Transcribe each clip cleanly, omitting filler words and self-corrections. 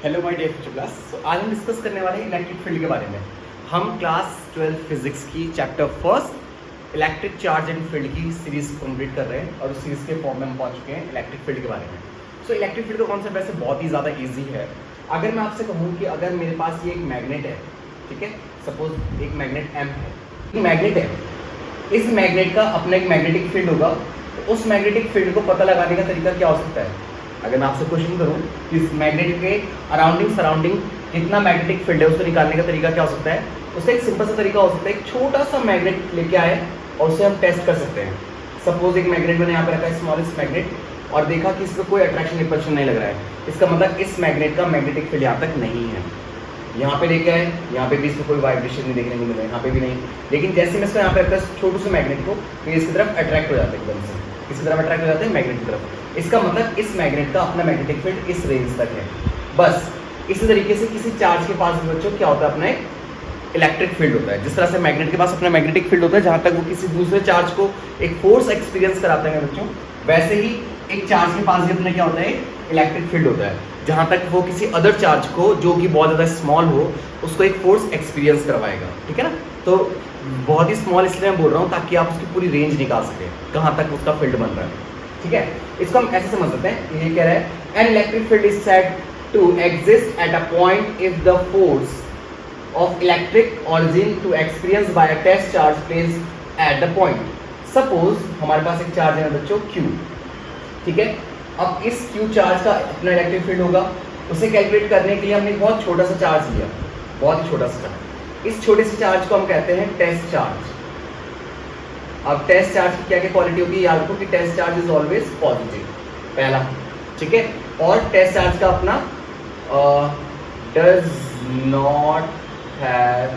Hello my dear future class. So आज हम discuss करने वाले हैं इलेक्ट्रिक फील्ड के बारे में। हम क्लास 12 फिजिक्स की chapter first electric charge and field की सीरीज कंप्लीट कर रहे हैं और उस सीरीज के फॉर्म में हम पहुंच चुके हैं इलेक्ट्रिक फील्ड के बारे में। सो इलेक्ट्रिक फील्ड का कॉन्सेप्ट वैसे बहुत ही ज़्यादा ईजी है। अगर मैं आपसे कहूँ कि अगर मेरे पास ये एक मैग्नेट है, ठीक है, सपोज एक मैग्नेट एम है, मैग्नेट है, इस मैग्नेट का अपना एक मैग्नेटिक फील्ड होगा, तो उस मैग्नेटिक फील्ड को पता लगाने का तरीका क्या हो सकता है? अगर मैं आपसे क्वेश्चन करूं कि इस मैग्नेट के अराउंडिंग सराउंडिंग कितना मैग्नेटिक फील्ड है, उसको निकालने का तरीका क्या हो सकता है? उसका एक सिंपल सा तरीका हो सकता है, एक छोटा सा मैग्नेट लेके आए और उसे हम टेस्ट कर सकते हैं। सपोज एक मैग्नेट मैंने यहाँ पे रखा है, स्मॉलेस्ट मैग्नेट, और देखा कि इसमें कोई अट्रैक्शन रिपल्शन नहीं लग रहा है, इसका मतलब इस मैग्नेट का मैग्नेटिक फील्ड यहाँ तक नहीं है। यहाँ पे लेके आए, यहाँ पे भी इसमें कोई वाइब्रेशन नहीं देखने को मिल रहा है, यहाँ पे भी नहीं। लेकिन जैसे मैं इसको यहाँ पे रखता है छोटे से मैग्नेट को, तो ये इसकी तरफ अट्रैक्ट हो जाता है, एकदम से किसी तरफ अट्रैक्ट हो जाते हैं मैग्नेट की तरफ। इसका मतलब इस मैग्नेट का अपना मैग्नेटिक फील्ड इस रेंज तक है। बस इसी तरीके से किसी चार्ज के पास बच्चों क्या होता है, अपना एक इलेक्ट्रिक फील्ड होता है। जिस तरह से मैग्नेट के पास अपना मैग्नेटिक फील्ड होता है, जहाँ तक वो किसी दूसरे चार्ज को एक फोर्स एक्सपीरियंस कराते हैं बच्चों, वैसे ही एक चार्ज के पास भी अपना क्या होता है, इलेक्ट्रिक फील्ड होता है, जहाँ तक वो किसी अदर चार्ज को जो कि बहुत ज़्यादा स्मॉल हो उसको एक फोर्स एक्सपीरियंस करवाएगा। ठीक है ना? तो बहुत ही स्मॉल इसलिए मैं बोल रहा हूँ ताकि आप उसकी पूरी रेंज निकाल सकें, कहाँ तक उसका फील्ड बन रहा है। ठीक है, इसको हम ऐसे समझ सकते हैं, ये कह रहा है an electric field is said to exist at a point if the force of electric origin to experience by a test charge placed at the point. Suppose हमारे पास एक चार्ज है बच्चों Q, ठीक है। अब इस Q चार्ज का अपना इलेक्ट्रिक फील्ड होगा, उसे कैलकुलेट करने के लिए हमने एक बहुत छोटा सा चार्ज लिया, बहुत ही छोटा सा चार्ज। इस छोटे से चार्ज को हम कहते हैं टेस्ट चार्ज। अब टेस्ट चार्ज की क्या क्या क्वालिटी होगी, याद रखो कि test charge is always positive, पहला, ठीक है। और टेस्ट चार्ज का अपना does not have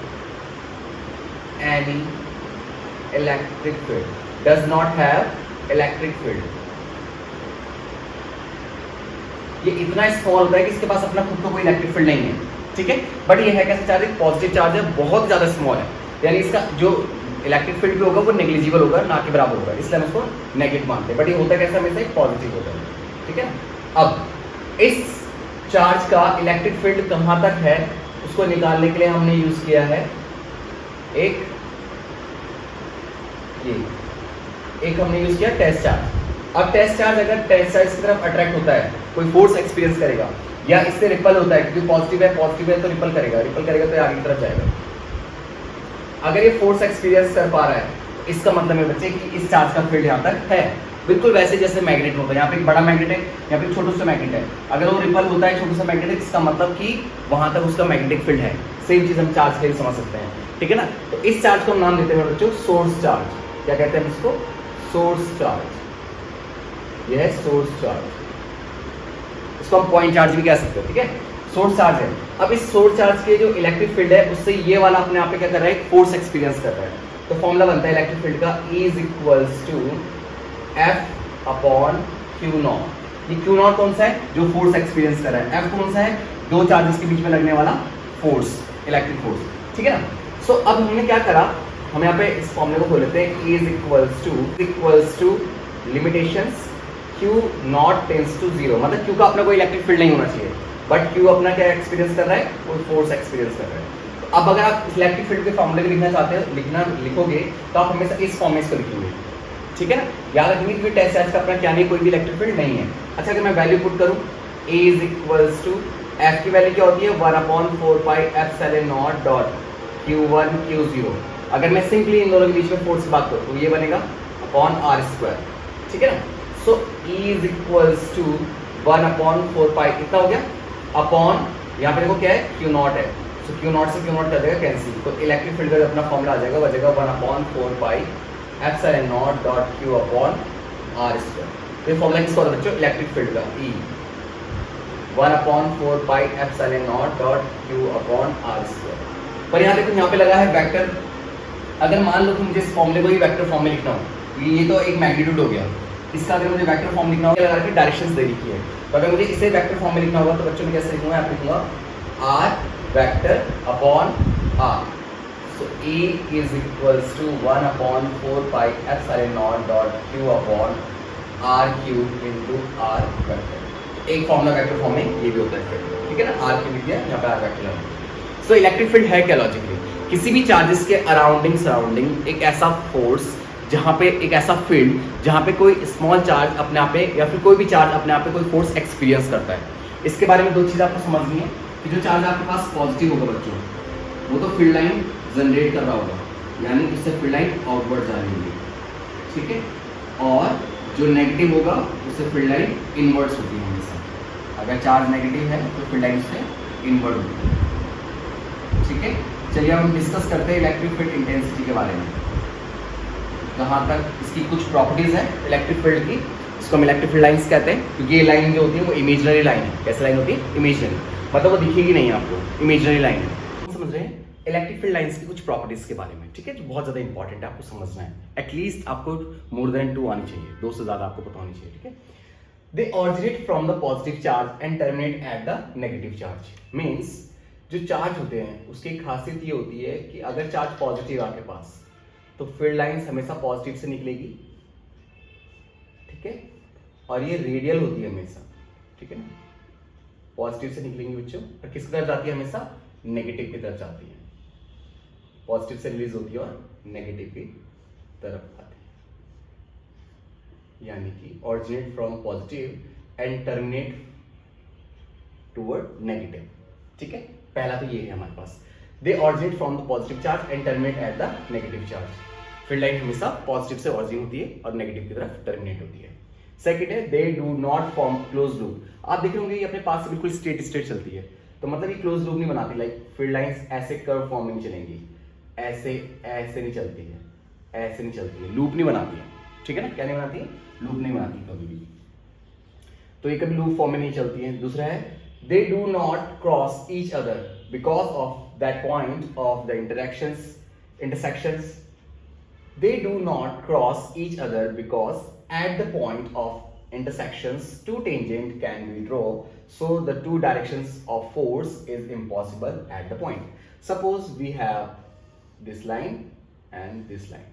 any electric field, does not have electric field. ये इतना स्मॉल होता है कि इसके पास अपना खुद को कोई इलेक्ट्रिक फील्ड नहीं है, ठीक है। बट ये है कैसा चार्ज, एक पॉजिटिव चार्ज है, बहुत ज्यादा स्मॉल है, यानी इसका जो इलेक्ट्रिक फील्ड भी होगा वो नेग्लिजिबल होगा, ना के बराबर होगा, इसलिए हम उसको नेगेटिव मानते हैं। बट ये होता है कैसा, हमेशा एक पॉजिटिव होता है, ठीक है। अब इस चार्ज का इलेक्ट्रिक फील्ड कहाँ तक है उसको निकालने के लिए हमने यूज किया है एक हमने यूज किया टेस्ट चार्ज। अब टेस्ट चार्ज अगर टेस्ट चार्ज की तरफ अट्रैक्ट होता है, कोई फोर्स एक्सपीरियंस करेगा, या इससे रिपल होता है, क्योंकि पॉजिटिव है तो रिपल करेगा तो ये आगे की तरफ जाएगा। अगर ये फोर्स एक्सपीरियंस कर पा रहा है, इसका मतलब है बच्चे कि इस चार्ज का फील्ड यहाँ तक है, बिल्कुल वैसे जैसे मैग्नेट होता है। यहाँ पे एक बड़ा मैग्नेट है, यहाँ पे छोटा सा मैग्नेट है, अगर वो रिपल होता है छोटा सा मैग्नेट, इसका मतलब कि वहां तक उसका मैग्नेटिक फील्ड है। सेम चीज हम चार्ज के लिए समझ सकते हैं, ठीक है ना। तो इस चार्ज को हम नाम देते हैं बच्चों सोर्स चार्ज। क्या कहते हैं इसको? Source charge. यह है सोर्स चार्ज, इसको हम पॉइंट चार्ज भी कह सकते हैं, ठीक है। सोर्स चार्ज है। अब इस सोर्स चार्ज के जो इलेक्ट्रिक फील्ड है उससे ये वाला अपने आप पे क्या कर रहा है, फोर्स एक्सपीरियंस कर रहा है। तो फॉर्मूला बनता है इलेक्ट्रिक फील्ड का, E is equals to F upon Q not. ये Q नॉट कौन सा है, जो फोर्स एक्सपीरियंस कर रहा है, F कौन सा है, दो चार्जेस के बीच में लगने वाला फोर्स, इलेक्ट्रिक फोर्स, ठीक है ना। सो अब हमने क्या करा, हम यहाँ पे इस फॉर्मूले को खोल लेते हैं, E is equals to limitations Q not tends to 0, मतलब Q का अपना कोई इलेक्ट्रिक फील्ड नहीं होना चाहिए, बट Q अपना क्या एक्सपीरियंस कर रहा है, कोई फोर्स एक्सपीरियंस कर रहा है। तो अब अगर आप इलेक्ट्रिक फील्ड के फॉर्मूले को लिखना चाहते हो, लिखोगे तो आप हमेशा इस फॉर्म में इसको लिखेंगे, ठीक है ना। याद रखेंगे कि टेस्ट चार्ज का अपना क्या नहीं, कोई भी इलेक्ट्रिक फील्ड नहीं है। अच्छा, अगर मैं वैल्यू पुट करूँ, A is equals to F की वैल्यू क्या होती है, 1/4 pi epsilon not dot Q1 Q0। अगर मैं सिंपली इन दोनों के बीच में फोर्स की बात करूँ तो ये बनेगा अपॉन R², ठीक है ना। सो E इज इक्वल्स टू 1/4 पाई, कितना हो गया, अपॉन यहाँ पे देखो क्या है, Q नॉट है, सो Q नॉट से Q नॉट कर देगा कैंसिल, तो इलेक्ट्रिक फील्ड का अपना फॉर्मूला आ जाएगा, बचेगा 1/4 pi epsilon not dot Q upon R²। तो ये फॉर्मूला किसका होता है बच्चों, इलेक्ट्रिक फील्ड का, E 1/4 pi epsilon not dot Q upon R²। पर यहाँ देखो, यहाँ पे लगा है वेक्टर। अगर मान लो कि मुझे इस फॉर्मूले को ही वेक्टर फॉर्म में लिखना हो, ये तो एक मैग्नीट्यूड हो गया, इसका अगर मुझे वेक्टर फॉर्म लिखना होगा, लगा के डायरेक्शंस दे रखी है, तो अगर मुझे इसे वेक्टर फॉर्म में लिखना होगा तो बच्चों में कैसे लिखूंगा, यहाँ पे लिखूंगा R vector upon R। So E is equals to 1/4 pi epsilon not dot Q upon R³ into R vector. एक फॉर्मूला वेक्टर फॉर्म में ये भी होता है, ठीक है ना, आर की विद्या यहाँ पे आर वेक्टर है। सो इलेक्ट्रिक फील्ड है क्या लॉजिकली, किसी भी चार्जेस के अराउंडिंग सराउंडिंग एक ऐसा फोर्स जहाँ पे एक ऐसा फील्ड जहाँ पे कोई स्मॉल चार्ज अपने आप पे या फिर कोई भी चार्ज अपने आप पे कोई फोर्स एक्सपीरियंस करता है। इसके बारे में दो चीज़ आपको समझनी है कि जो चार्ज आपके पास पॉजिटिव होगा बच्चों, वो तो फील्ड लाइन जनरेट कर रहा होगा, यानी उससे फील्ड लाइन आउटवर्ड जा रही होगी, ठीक है, और जो नेगेटिव होगा उससे फील्ड लाइन इनवर्ड्स होती है हमेशा। अगर चार्ज नेगेटिव है तो फील्ड लाइन उससे इनवर्ड होती है, ठीक है। चलिए हम डिस्कस करते हैं इलेक्ट्रिक फील्ड इंटेंसिटी के बारे में। जहाँ तक इसकी कुछ प्रॉपर्टीज हैं इलेक्ट्रिक फील्ड की, इसको हम इलेक्ट्रिक फील्ड लाइंस कहते हैं, क्योंकि ये लाइन जो होती है वो इमेजिनरी लाइन है। कैसे लाइन होती है? इमेजिनरी, मतलब वो दिखेगी नहीं आपको, इमेजिनरी लाइन है। समझ रहे हैं इलेक्ट्रिक फील्ड लाइंस की कुछ प्रॉपर्टीज के बारे में, ठीक है, जो बहुत ज़्यादा इंपॉर्टेंट है, आपको समझना है। एटलीस्ट आपको मोर देन 2 आनी चाहिए, 2 से ज़्यादा आपको पता होनी चाहिए, ठीक है। They originate from the positive charge and terminate at the negative charge. Means जो चार्ज होते हैं उसकी खासियत ये होती है कि अगर चार्ज पॉजिटिव आपके पास तो फील्ड लाइंस हमेशा पॉजिटिव से निकलेगी, ठीक है, और ये रेडियल होती है हमेशा, ठीक है ना, पॉजिटिव से निकलेंगी बच्चों, और किसकी तरफ जाती है? हमेशा नेगेटिव की तरफ जाती है। पॉजिटिव से रिलीज होती है और नेगेटिव की तरफ आती है, यानी कि originate from positive and terminate toward negative, ठीक है। पहला तो ये है हमारे पास, they originate from the positive charge and terminate at the negative charge. Field line हमेशा पॉजिटिव से ऑरिजिन होती है और नेगेटिव की तरफ टर्मिनेट होती है। सेकंड है, they do not form close loop. आप देख होंगे ये अपने पास से बिल्कुल स्ट्रेट चलती है, तो मतलब ये क्लोज लूप नहीं बनाती। लाइक फील्ड लाइंस ऐसे कर्व फॉर्म में नहीं चलेंगी, ऐसे ऐसे नहीं चलती है, ऐसे नहीं चलती है, लूप नहीं बनाती है, ठीक है ना। क्या नहीं बनाती है? लूप नहीं बनाती कभी भी, तो ये कभी लूप फॉर्म में नहीं चलती है। दूसरा है, they do not cross each other because of that point of the intersections. They do not cross each other because at the point of intersections two tangent can be drawn, so the two directions of force is impossible at the point. Suppose we have this line and this line,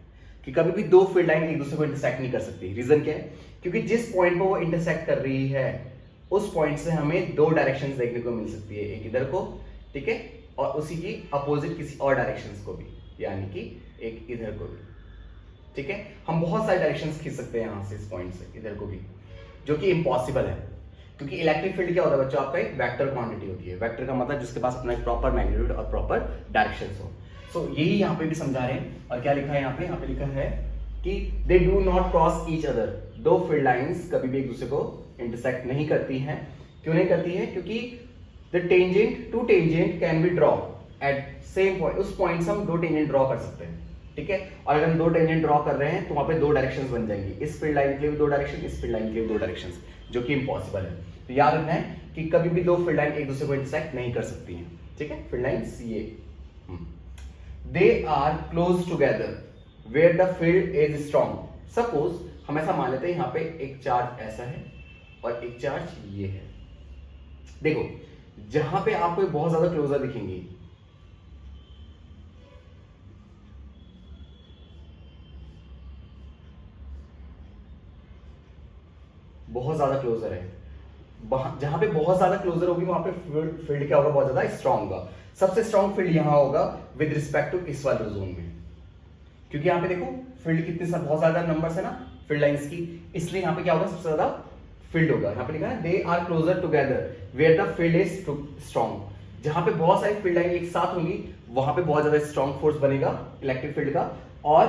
कि कभी भी दो field line एक दूसरे को intersect नहीं कर सकती। रीजन क्या है? क्योंकि जिस पॉइंट पर वो इंटरसेक्ट कर रही है उस पॉइंट से हमें दो डायरेक्शंस देखने को मिल सकती है, एक इधर को, ठीक है, और उसी की अपोजिट किसी और डायरेक्शंस को भी, यानी कि एक इधर को भी, ठीक है। हम बहुत सारे डायरेक्शंस खींच सकते हैं यहाँ से, इस पॉइंट से इधर को भी, जो कि इम्पॉसिबल है, क्योंकि इलेक्ट्रिक फील्ड क्या होता है बच्चों? आपका एक वेक्टर क्वांटिटी होती है। वेक्टर का मतलब जिसके पास अपना एक प्रॉपर मैग्नीट्यूड और प्रॉपर डायरेक्शंस हो। सो यही यहाँ पे भी समझा रहे हैं। और क्या लिखा है यहाँ पे लिखा है कि they do not cross each other. दो फील्ड लाइंस कभी भी एक दूसरे को इंटरसेक्ट नहीं करती हैं। क्यों नहीं करती है? क्योंकि the tangent to tangent can be draw at same point. उस पॉइंट से हम दो टेंजेंट ड्रॉ कर सकते हैं, ठीक है। और अगर हम दो टेंजेंट ड्रॉ कर रहे हैं तो वहां पे दो डायरेक्शंस बन जाएंगी, इस फील्ड लाइन के लिए भी दो डायरेक्शन, इस फील्ड लाइन के लिए दो डायरेक्शंस, जो कि इम्पॉसिबल है। तो याद रखना है कि कभी भी दो फील्ड लाइन एक दूसरे को इंटरसेक्ट नहीं कर सकती हैं, ठीक है। फील्ड लाइंस ये they are close together where the field is strong. Suppose हम ऐसा मान लेते हैं यहाँ पे एक चार्ज ऐसा है और एक चार्ज ये है। देखो जहां पे आपको बहुत ज्यादा क्लोजर दिखेंगी, बहुत ज्यादा क्लोजर है, जहां पे बहुत ज्यादा क्लोजर होगी वहां पे फील्ड क्या होगा? बहुत ज्यादा स्ट्रॉन्ग होगा। सबसे स्ट्रॉन्ग फील्ड यहां होगा विद रिस्पेक्ट टू इस वाले जोन में, क्योंकि यहाँ पे देखो फील्ड कितने सब बहुत ज्यादा नंबर्स है ना फील्ड लाइंस की, इसलिए यहाँ पे क्या होगा? सबसे ज्यादा फील्ड होगा। यहाँ पे लिखा है they are closer together where the field is strong. जहां पे बहुत सारी फील्ड लाइन एक साथ होंगी वहां पे बहुत ज्यादा स्ट्रॉन्ग फोर्स बनेगा इलेक्ट्रिक फील्ड का। और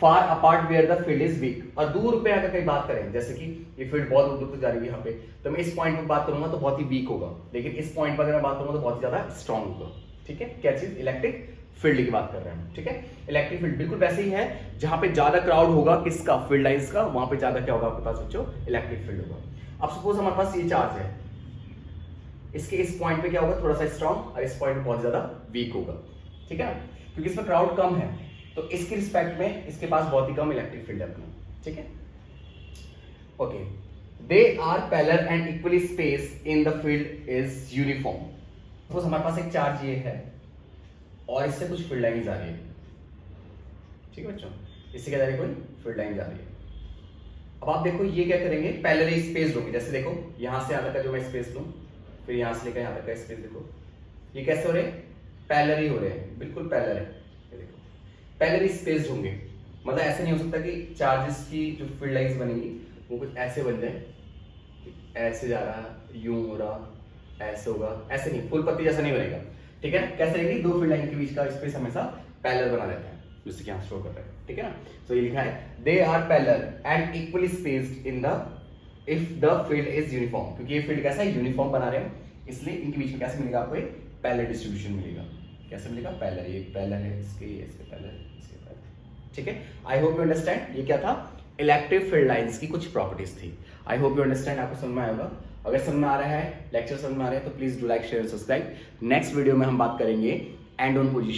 far apart where the field is weak. और दूर पे अगर कहीं बात करें, जैसे कि ये फील्ड बहुत दूर तक जा रही है यहाँ पे, तो मैं इस पॉइंट पे बात करूंगा तो बहुत ही वीक होगा, लेकिन इस पॉइंट पर अगर मैं बात करूंगा तो बहुत ही ज्यादा स्ट्रॉन्ग होगा, ठीक है। क्या चीज? इलेक्ट्रिक फील्ड की बात कर रहे हैं, ठीक है। इलेक्ट्रिक फील्ड बिल्कुल वैसे ही है, जहां पे ज्यादा क्राउड होगा किसका? फील्ड लाइंस का, वहां पे ज्यादा क्या होगा आपके पास बच्चों? इलेक्ट्रिक फील्ड होगा। अब सपोज हमारे पास ये चार्ज है, इसके इस पॉइंट पे क्या होगा? थोड़ा सा स्ट्रॉन्ग, और इस पॉइंट पे बहुत ज्यादा वीक होगा, ठीक है, क्योंकि इसमें क्राउड कम है, तो इसके रिस्पेक्ट में इसके पास बहुत ही कम इलेक्ट्रिक फील्ड है अपना, ठीक है। Okay, they are parallel and equally space in the field is uniform. Suppose हमारे पास एक चार्ज ये है और इससे कुछ फील्ड लाइंस आ रही है, ठीक है बच्चों, इससे क्या जा रही है? कोई फील्ड लाइन जा रही है, अब आप देखो ये क्या करेंगे, पैरेलली स्पेस होगी। जैसे देखो यहां से यहां तक का जो मैं स्पेस लूं, फिर यहां से लेकर यहां तक का स्पेस, देखो ये कैसे हो रहे हैं, पैरेलली हो रहे हैं, बिल्कुल पैरेलल है। ये देखो पैरेलली स्पेस होंगे, मतलब ऐसे नहीं हो सकता कि चार्जेस की जो फील्ड लाइंस बनेंगी वो कुछ ऐसे बन जाए, ऐसे जा रहा है, यूं हो रहा, ऐसे होगा, ऐसे नहीं, फुल पत्ती जैसा नहीं बनेगा। ठीक है, कैसे रहेगी, दो फील्ड लाइन के बीच का स्पेस हमेशा पैरेलल बना रहता है, जैसे कि यहाँ शो कर रहा है। ठीक है ना, तो ये लिखा है they are parallel and equally spaced in the if the field is uniform, क्योंकि ये फील्ड कैसा है, यूनिफॉर्म बना रहे हैं, इसलिए इनके बीच में कैसे मिलेगा आपको, एक पैरेलल डिस्ट्रीब्यूशन मिलेगा। कैसे मिलेगा, पैरेलल, ये पैरेलल है इसके, इसके पैरेलल, इसके पैरेलल। ठीक है, आई होप यू अंडरस्टैंड। ये क्या था, इलेक्ट्रिक फील्ड लाइंस की कुछ प्रॉपर्टीज थी। आई होप यू अंडरस्टैंड, आपको समझ में आया होगा। अगर समझ में आ रहा है, लेक्चर समझ में आ रहा है, तो please do like share subscribe. Next video में हम बात करेंगे एंड ऑन पोजीशन।